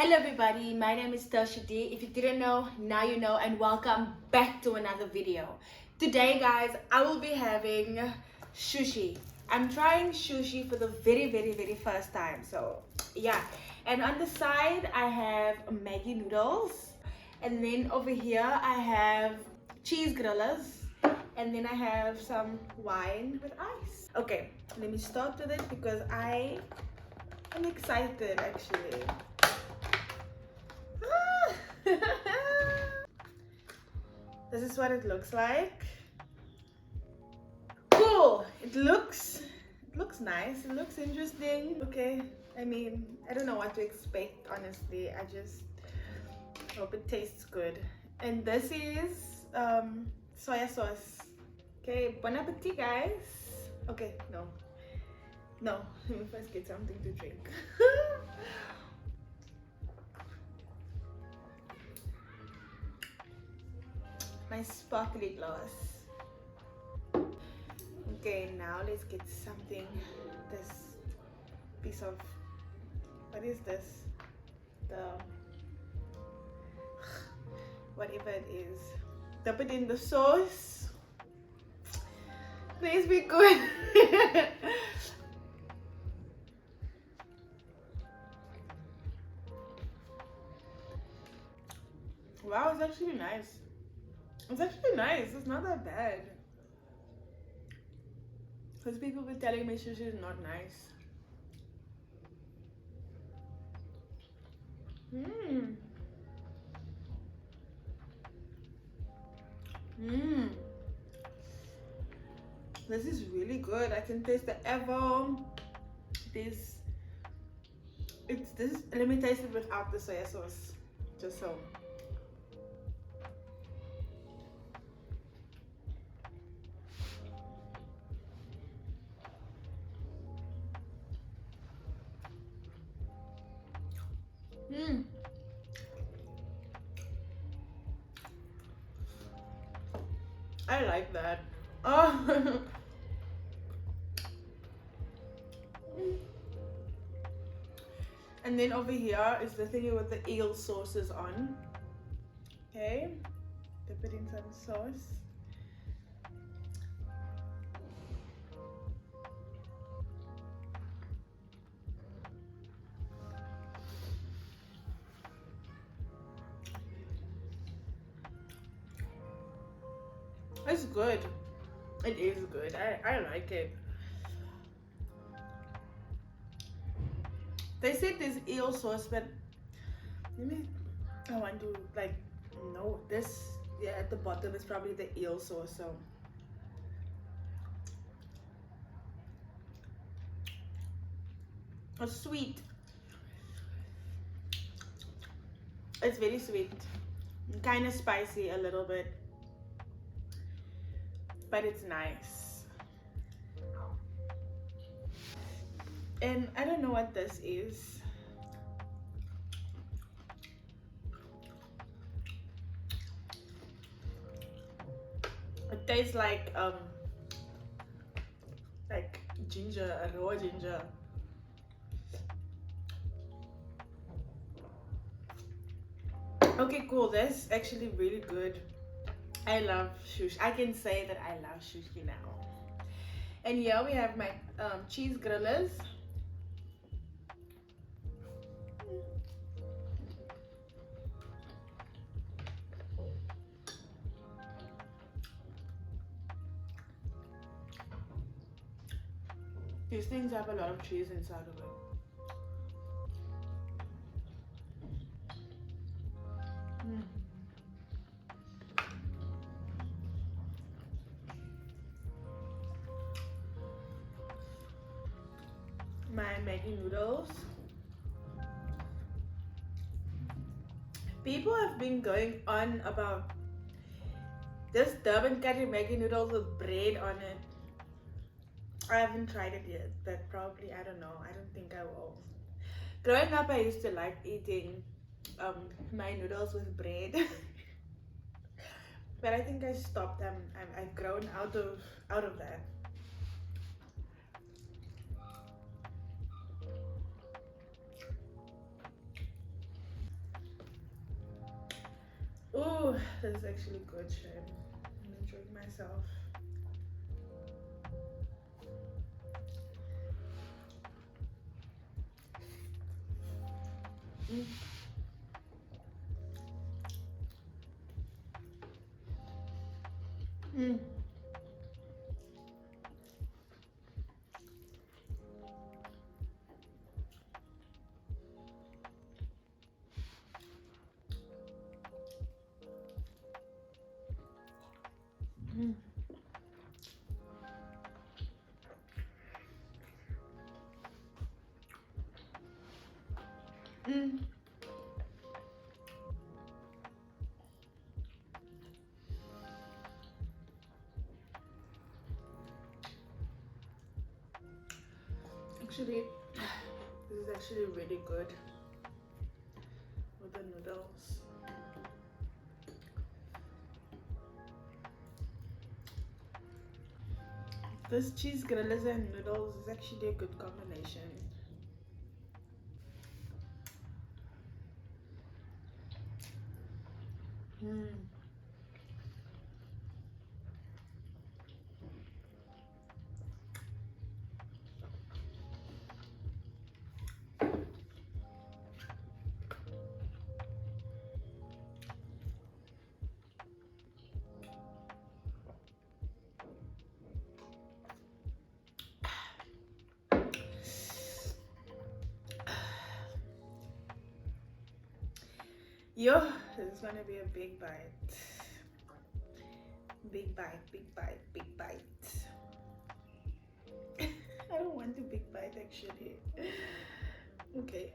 Hello everybody, my name is SUSHI. If you didn't know, now you know, and welcome back to another video. Today guys, I will be having sushi. I'm trying sushi for the very first time. So yeah, and on the side I have Maggi noodles, and then over here I have cheese grillers, and then I have some wine with ice. Okay, let me start with it because I am excited actually. This is what it looks like. Cool. It looks nice. It looks interesting. Okay. I mean, I don't know what to expect, honestly. I just hope it tastes good. And this is soya sauce. Okay, bon appetit guys. Okay, no. Let me first get something to drink. My sparkly glass. Okay, now let's get something. This piece of, what is this? Whatever it is. Dip it in the sauce. Please be good. Wow, it's actually nice. It's actually nice. It's not that bad. Because people were telling me sushi is not nice. This is really good. I can taste the avocado. This. Let me taste it without the soya sauce. Just so. I like that. Oh. And then over here is the thingy with the eel sauces on. Okay, dip it in some sauce. It's good. It is good. I like it. They said there's eel sauce, but I want to no, this, yeah, at the bottom is probably the eel sauce. So it's sweet. It's very sweet, kind of spicy a little bit, but it's nice. And I don't know what this is. It tastes like ginger, raw ginger. Okay, cool. That's actually really good. I love sushi. I can say that I love sushi now. And here we have my cheese grillers. These things have a lot of cheese inside of it. My Maggi noodles. People have been going on about this Durban curry Maggi noodles with bread on it. I haven't tried it yet, but probably, I don't know. I don't think I will. Growing up, I used to like eating my noodles with bread. But I think I stopped. I've grown out of that. Oh, this is actually good, Shane. I'm enjoying myself. Mm. Mm. Mm. Mm. Actually, this is actually really good with the noodles. This cheese grills and noodles is actually a good combination. Mm. Yo, this is gonna be a big bite. Big bite, big bite, big bite. I don't want a big bite actually. Okay.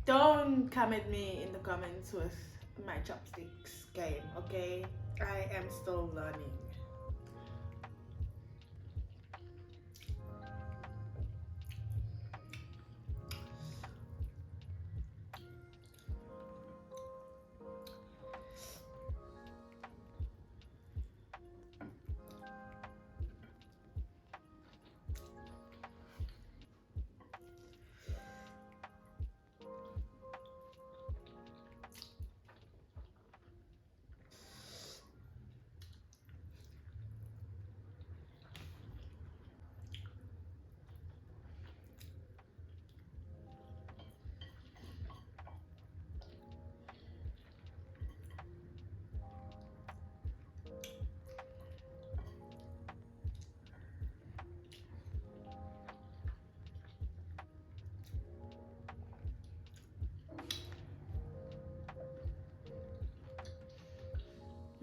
Don't come at me in the comments with my chopsticks game, okay? I am still learning.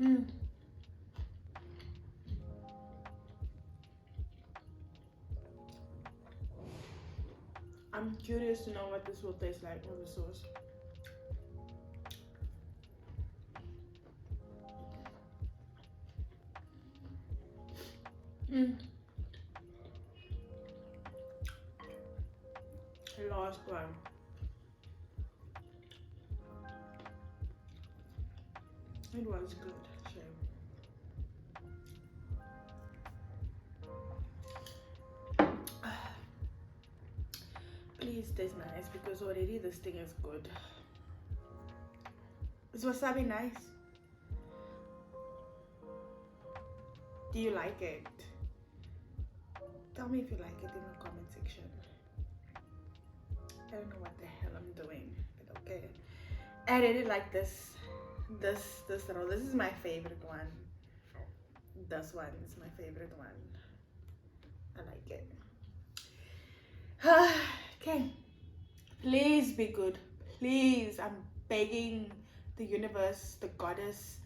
Mm. I'm curious to know what this will taste like with the sauce. Mm. Last one. It was good, shame. Please taste nice because already this thing is good. Is wasabi nice? Do you like it? Tell me if you like it in the comment section. I don't know what the hell I'm doing, but okay. I really like this roll. This is my favorite one. This one is my favorite one. I like it. Okay. Please be good. Please, I'm begging the universe, the goddess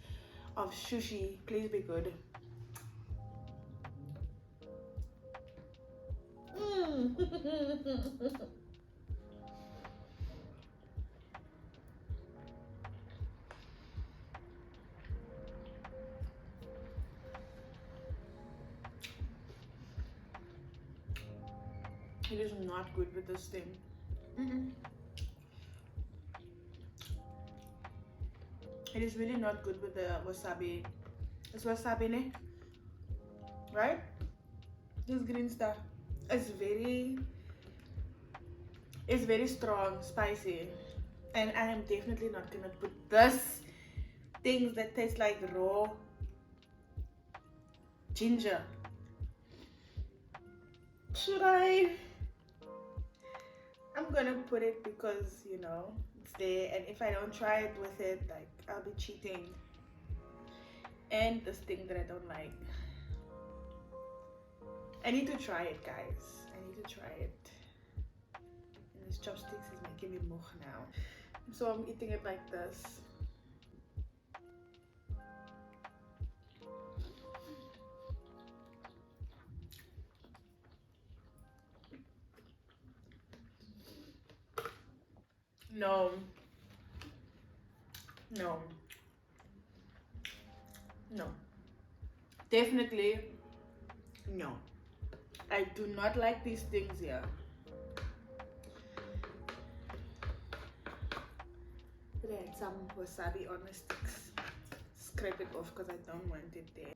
of sushi, please be good. It is not good with this thing. It is really not good with the wasabi It's wasabi, ne? Right? This green stuff. It's very strong, spicy. And I am definitely not gonna put this things that taste like raw ginger. Should I? I'm gonna put it because, you know, it's there, and if I don't try it with it, like, I'll be cheating. And this thing that I don't like, I need to try it, guys. I need to try it. And this chopsticks is making me moch now, so I'm eating it like this. No, no, no, definitely no. I do not like these things here. But I had some wasabi on the sticks. Scrape it off because I don't want it there.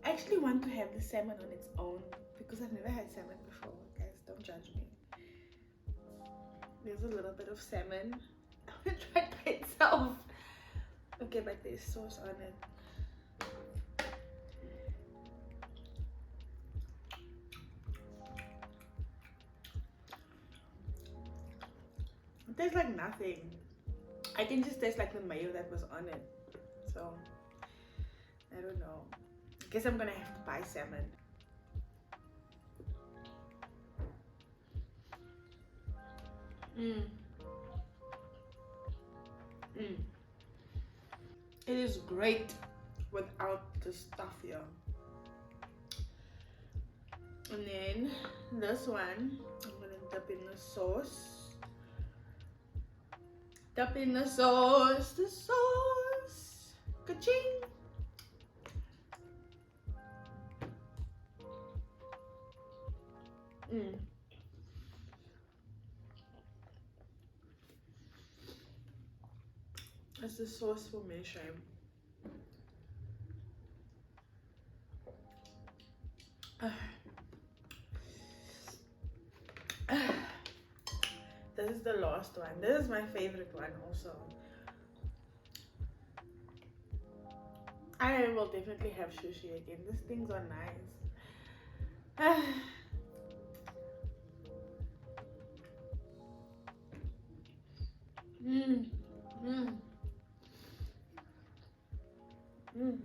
I actually want to have the salmon on its own because I've never had salmon before. Guys, don't judge me. There's a little bit of salmon. I want to try it by itself. Okay, but there's sauce on it. It tastes like nothing. I think it just tastes like the mayo that was on it. So, I don't know. I guess I'm gonna have to buy salmon. It is great without the stuff here. And then this one, I'm gonna dip in the sauce. Dip in the sauce, Ka-ching! That's the sauce for me, shame. This is the last one. This is my favorite one also. I will definitely have sushi again. These things are nice. Mmm. Mmm. Mmm.